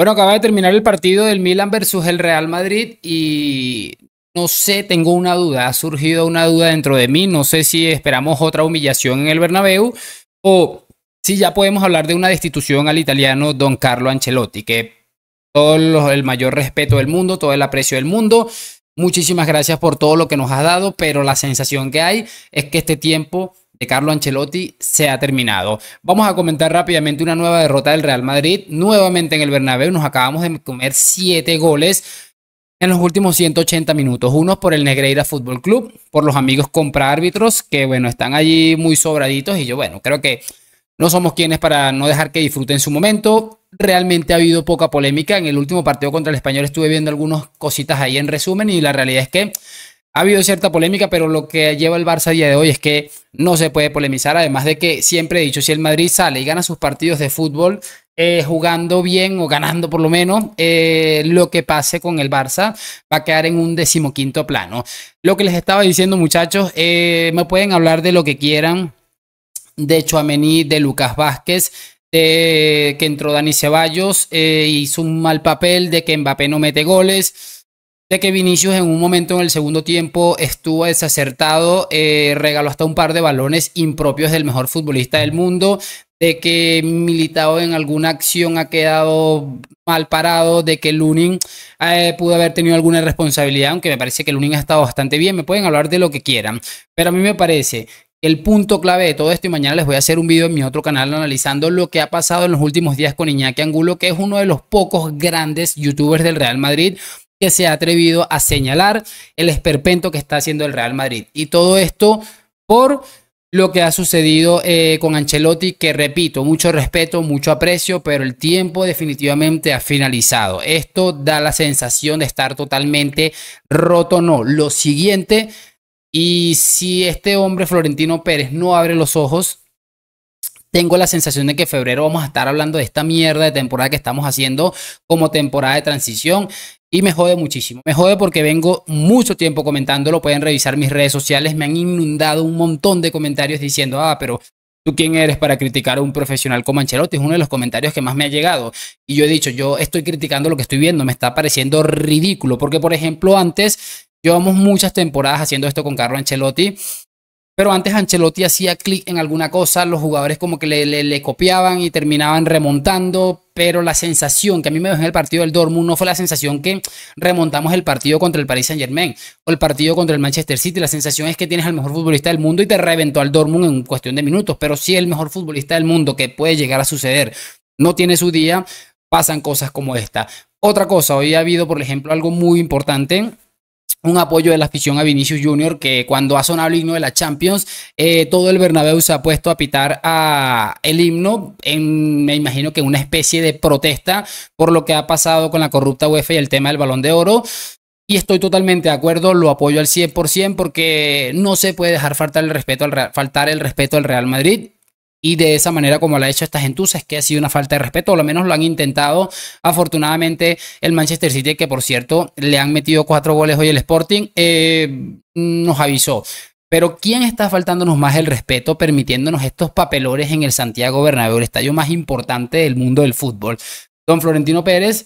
Bueno, acaba de terminar el partido del Milan versus el Real Madrid y no sé, tengo una duda, ha surgido una duda dentro de mí, no sé si esperamos otra humillación en el Bernabéu o si ya podemos hablar de una destitución al italiano Don Carlo Ancelotti, que el mayor respeto del mundo, todo el aprecio del mundo. Muchísimas gracias por todo lo que nos has dado, pero la sensación que hay es que este tiempo de Carlo Ancelotti se ha terminado. Vamos a comentar rápidamente una nueva derrota del Real Madrid, nuevamente en el Bernabéu. Nos acabamos de comer 7 goles en los últimos 180 minutos. Unos por el Negreira Fútbol Club, por los amigos compra árbitros, que bueno, están allí muy sobraditos y yo bueno, creo que no somos quienes para no dejar que disfruten su momento. Realmente ha habido poca polémica. En el último partido contra el Español estuve viendo algunas cositas ahí en resumen y la realidad es que ha habido cierta polémica, pero lo que lleva el Barça a día de hoy es que no se puede polemizar. Además de que siempre he dicho, si el Madrid sale y gana sus partidos de fútbol jugando bien o ganando por lo menos, lo que pase con el Barça va a quedar en un 15º plano. Lo que les estaba diciendo, muchachos, me pueden hablar de lo que quieran, de Tchouaméni, de Lucas Vázquez, de que entró Dani Ceballos, hizo un mal papel, de que Mbappé no mete goles, de que Vinicius en un momento en el segundo tiempo estuvo desacertado, regaló hasta un par de balones impropios del mejor futbolista del mundo, de que Militao en alguna acción ha quedado mal parado, de que Lunin pudo haber tenido alguna responsabilidad, aunque me parece que Lunin ha estado bastante bien. Me pueden hablar de lo que quieran, pero a mí me parece el punto clave de todo esto, y mañana les voy a hacer un video en mi otro canal analizando lo que ha pasado en los últimos días con Iñaki Angulo, que es uno de los pocos grandes youtubers del Real Madrid que se ha atrevido a señalar el esperpento que está haciendo el Real Madrid. Y todo esto por lo que ha sucedido con Ancelotti, que repito, mucho respeto, mucho aprecio, pero el tiempo definitivamente ha finalizado. Esto da la sensación de estar totalmente roto. No, lo siguiente, y si este hombre Florentino Pérez no abre los ojos, tengo la sensación de que en febrero vamos a estar hablando de esta mierda de temporada que estamos haciendo como temporada de transición. Y me jode muchísimo. Me jode porque vengo mucho tiempo comentándolo. Pueden revisar mis redes sociales. Me han inundado un montón de comentarios diciendo, pero ¿tú quién eres para criticar a un profesional como Ancelotti? Es uno de los comentarios que más me ha llegado. Y yo he dicho, yo estoy criticando lo que estoy viendo. Me está pareciendo ridículo. Porque, por ejemplo, antes llevamos muchas temporadas haciendo esto con Carlo Ancelotti. Pero antes Ancelotti hacía clic en alguna cosa, los jugadores como que le copiaban y terminaban remontando, pero la sensación que a mí me dejó en el partido del Dortmund no fue la sensación que remontamos el partido contra el Paris Saint-Germain o el partido contra el Manchester City. La sensación es que tienes al mejor futbolista del mundo y te reventó al Dortmund en cuestión de minutos, pero si el mejor futbolista del mundo, que puede llegar a suceder, no tiene su día, pasan cosas como esta. Otra cosa, hoy ha habido, por ejemplo, algo muy importante, un apoyo de la afición a Vinicius Junior, que cuando ha sonado el himno de la Champions, todo el Bernabéu se ha puesto a pitar el himno, me imagino que una especie de protesta por lo que ha pasado con la corrupta UEFA y el tema del Balón de Oro. Y estoy totalmente de acuerdo, lo apoyo al 100% porque no se puede dejar faltar el respeto al Real Madrid. Y de esa manera como lo ha hecho esta gentuza es que ha sido una falta de respeto, o lo menos lo han intentado. Afortunadamente el Manchester City, que por cierto le han metido 4 goles hoy el Sporting, nos avisó. Pero ¿quién está faltándonos más el respeto permitiéndonos estos papelones en el Santiago Bernabéu, el estadio más importante del mundo del fútbol? Don Florentino Pérez,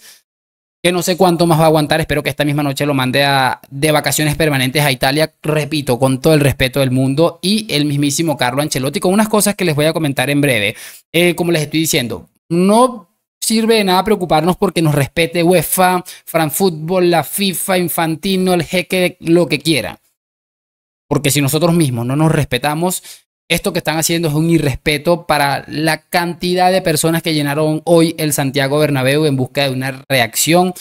que no sé cuánto más va a aguantar. Espero que esta misma noche lo mande de vacaciones permanentes a Italia, repito, con todo el respeto del mundo, y el mismísimo Carlo Ancelotti, con unas cosas que les voy a comentar en breve. Como les estoy diciendo, no sirve de nada preocuparnos porque nos respete UEFA, FranFútbol, la FIFA, Infantino, el jeque, lo que quiera. Porque si nosotros mismos no nos respetamos, esto que están haciendo es un irrespeto para la cantidad de personas que llenaron hoy el Santiago Bernabéu en busca de una reacción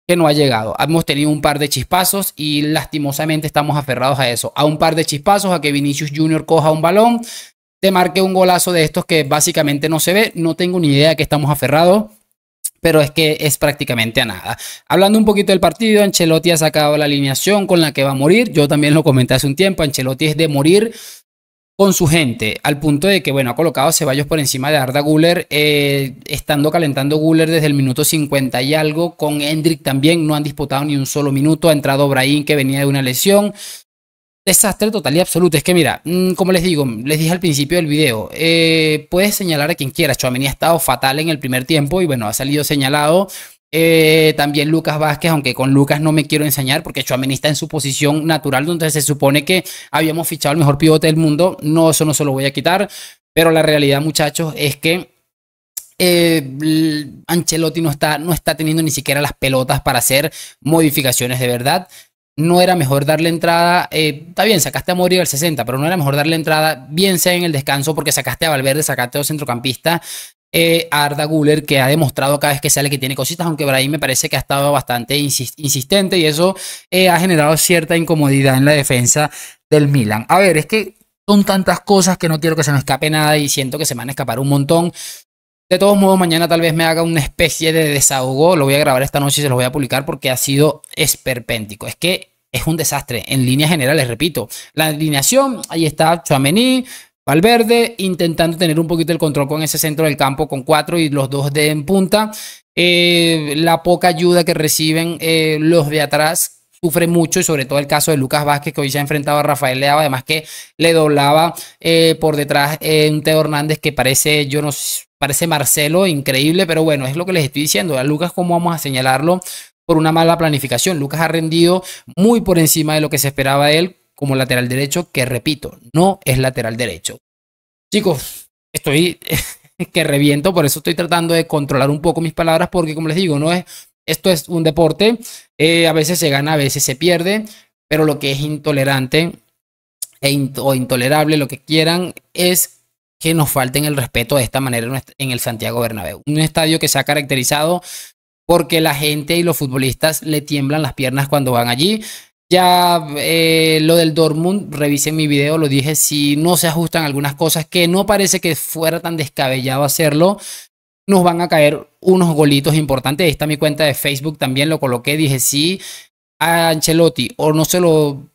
que no ha llegado. Hemos tenido un par de chispazos y lastimosamente estamos aferrados a eso, a un par de chispazos, a que Vinicius Junior coja un balón, te marque un golazo de estos que básicamente no se ve. No tengo ni idea de que estamos aferrados, pero es que es prácticamente a nada. Hablando un poquito del partido, Ancelotti ha sacado la alineación con la que va a morir. Yo también lo comenté hace un tiempo, Ancelotti es de morir con su gente, al punto de que, bueno, ha colocado a Ceballos por encima de Arda Güler, estando calentando Güler desde el minuto 50 y algo. Con Endrick también no han disputado ni un solo minuto. Ha entrado Brahim, que venía de una lesión. Desastre total y absoluto. Es que mira, como les digo, les dije al principio del video, puedes señalar a quien quieras. Tchouaméni ha estado fatal en el primer tiempo y bueno, ha salido señalado. También Lucas Vázquez, aunque con Lucas no me quiero ensañar porque Tchouaméni está en su posición natural donde se supone que habíamos fichado al mejor pivote del mundo. No, eso no se lo voy a quitar. Pero la realidad, muchachos, es que Ancelotti no está teniendo ni siquiera las pelotas para hacer modificaciones de verdad. No era mejor darle entrada, está bien, sacaste a Modric al 60, pero no era mejor darle entrada, bien sea en el descanso, porque sacaste a Valverde, sacaste a los centrocampistas, a Arda Güler, que ha demostrado cada vez que sale que tiene cositas, aunque Brahim me parece que ha estado bastante insistente y eso ha generado cierta incomodidad en la defensa del Milan. A ver, es que son tantas cosas que no quiero que se me escape nada y siento que se me van a escapar un montón. De todos modos, mañana tal vez me haga una especie de desahogo. Lo voy a grabar esta noche y se lo voy a publicar porque ha sido esperpéntico. Es que es un desastre en líneas generales, repito. La alineación, ahí está Tchouaméni, Valverde, intentando tener un poquito el control con ese centro del campo con 4 y los 2 de en punta. La poca ayuda que reciben los de atrás sufre mucho, y sobre todo el caso de Lucas Vázquez, que hoy se ha enfrentado a Rafael Leao, además que le doblaba por detrás un Teo Hernández que parece, yo no sé, parece Marcelo, increíble, pero bueno, es lo que les estoy diciendo. A Lucas, ¿cómo vamos a señalarlo por una mala planificación? Lucas ha rendido muy por encima de lo que se esperaba de él como lateral derecho, que repito, no es lateral derecho. Chicos, estoy que reviento, por eso estoy tratando de controlar un poco mis palabras, porque como les digo, esto es un deporte, a veces se gana, a veces se pierde, pero lo que es intolerante o intolerable, lo que quieran, es que nos falten el respeto de esta manera en el Santiago Bernabéu. Un estadio que se ha caracterizado porque la gente y los futbolistas le tiemblan las piernas cuando van allí. Ya lo del Dortmund, revisen mi video, lo dije, si no se ajustan algunas cosas, que no parece que fuera tan descabellado hacerlo, nos van a caer unos golitos importantes. Ahí está mi cuenta de Facebook, también lo coloqué, dije, si a Ancelotti o no se lo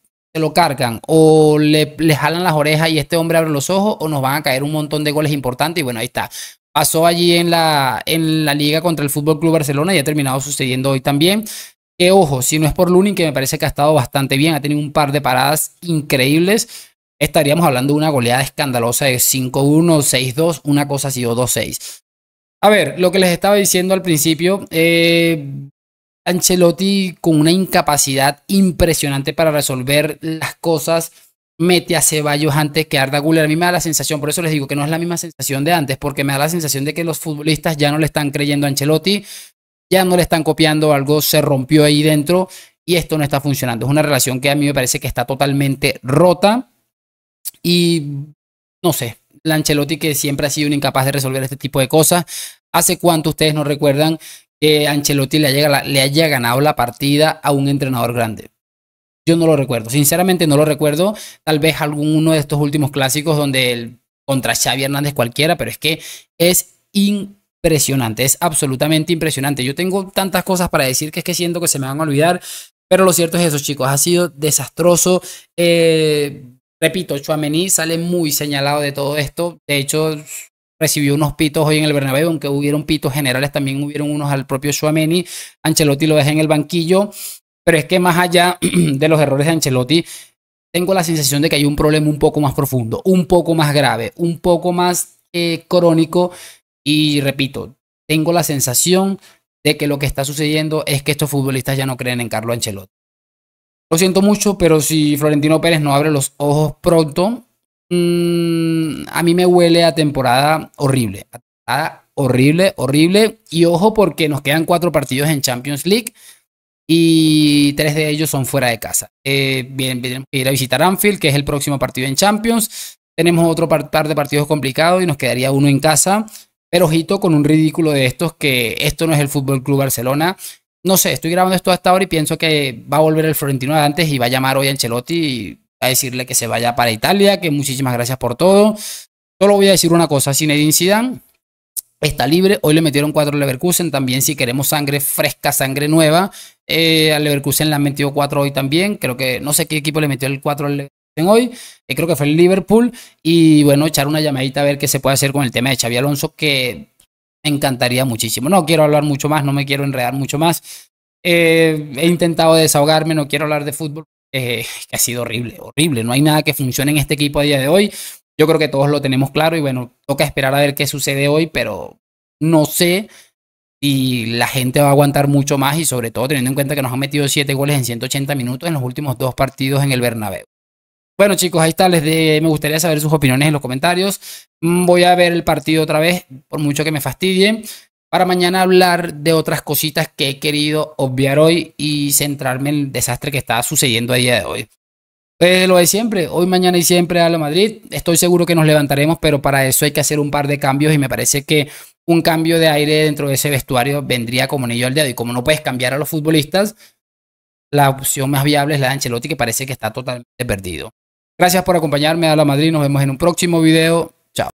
cargan o le jalan las orejas y este hombre abre los ojos, o nos van a caer un montón de goles importantes. Y bueno, ahí está. Pasó allí en la liga contra el Fútbol Club Barcelona y ha terminado sucediendo hoy también. Que ojo, si no es por Lunin, que me parece que ha estado bastante bien, ha tenido un par de paradas increíbles, estaríamos hablando de una goleada escandalosa de 5-1, 6-2, una cosa así, o 2-6. A ver, lo que les estaba diciendo al principio, Ancelotti con una incapacidad impresionante para resolver las cosas, mete a Ceballos antes que Arda Güler. A mí me da la sensación, por eso les digo que no es la misma sensación de antes, porque me da la sensación de que los futbolistas ya no le están creyendo a Ancelotti, ya no le están copiando, algo se rompió ahí dentro y esto no está funcionando. Es una relación que a mí me parece que está totalmente rota y no sé, la Ancelotti, que siempre ha sido un incapaz de resolver este tipo de cosas. ¿Hace cuánto ustedes no recuerdan que Ancelotti le haya ganado la partida a un entrenador grande? Yo no lo recuerdo, sinceramente no lo recuerdo. Tal vez alguno de estos últimos clásicos donde contra Xavi Hernández cualquiera, pero es que es impresionante, es absolutamente impresionante. Yo tengo tantas cosas para decir que es que siento que se me van a olvidar, pero lo cierto es eso, chicos, ha sido desastroso. Repito, Tchouaméni sale muy señalado de todo esto. De hecho, recibió unos pitos hoy en el Bernabéu, aunque hubieron pitos generales, también hubieron unos al propio Tchouaméni. Ancelotti lo deja en el banquillo, pero es que más allá de los errores de Ancelotti, tengo la sensación de que hay un problema un poco más profundo, un poco más grave, un poco más crónico. Y repito, tengo la sensación de que lo que está sucediendo es que estos futbolistas ya no creen en Carlo Ancelotti. Lo siento mucho, pero si Florentino Pérez no abre los ojos pronto, a mí me huele a temporada horrible. Horrible, horrible. Y ojo, porque nos quedan 4 partidos en Champions League y 3 de ellos son fuera de casa. Tenemos que ir a visitar Anfield, que es el próximo partido en Champions. Tenemos otro par de partidos complicados y nos quedaría uno en casa. Pero ojito con un ridículo de estos, que esto no es el Fútbol Club Barcelona. No sé, estoy grabando esto hasta ahora y pienso que va a volver el Florentino de antes y va a llamar hoy a Ancelotti y a decirle que se vaya para Italia, que muchísimas gracias por todo. Solo voy a decir una cosa, Zinedine Zidane está libre. Hoy le metieron 4 al Leverkusen. También, si queremos sangre fresca, sangre nueva, al Leverkusen le han metido 4 hoy también. Creo que, no sé qué equipo le metió el 4 al Leverkusen hoy, creo que fue el Liverpool. Y bueno, echar una llamadita a ver qué se puede hacer con el tema de Xabi Alonso, que me encantaría muchísimo. No quiero hablar mucho más, no me quiero enredar mucho más. He intentado desahogarme, no quiero hablar de fútbol, que ha sido horrible, horrible. No hay nada que funcione en este equipo a día de hoy. Yo creo que todos lo tenemos claro y bueno, toca esperar a ver qué sucede hoy, pero no sé si la gente va a aguantar mucho más y sobre todo teniendo en cuenta que nos han metido 7 goles en 180 minutos en los últimos 2 partidos en el Bernabéu. Bueno, chicos, ahí está. Me gustaría saber sus opiniones en los comentarios. Voy a ver el partido otra vez, por mucho que me fastidie, para mañana hablar de otras cositas que he querido obviar hoy y centrarme en el desastre que está sucediendo a día de hoy. Lo de siempre, hoy, mañana y siempre a la Madrid. Estoy seguro que nos levantaremos, pero para eso hay que hacer un par de cambios y me parece que un cambio de aire dentro de ese vestuario vendría como anillo al dedo. Y como no puedes cambiar a los futbolistas, la opción más viable es la de Ancelotti, que parece que está totalmente perdido. Gracias por acompañarme a la Madrid. Nos vemos en un próximo video.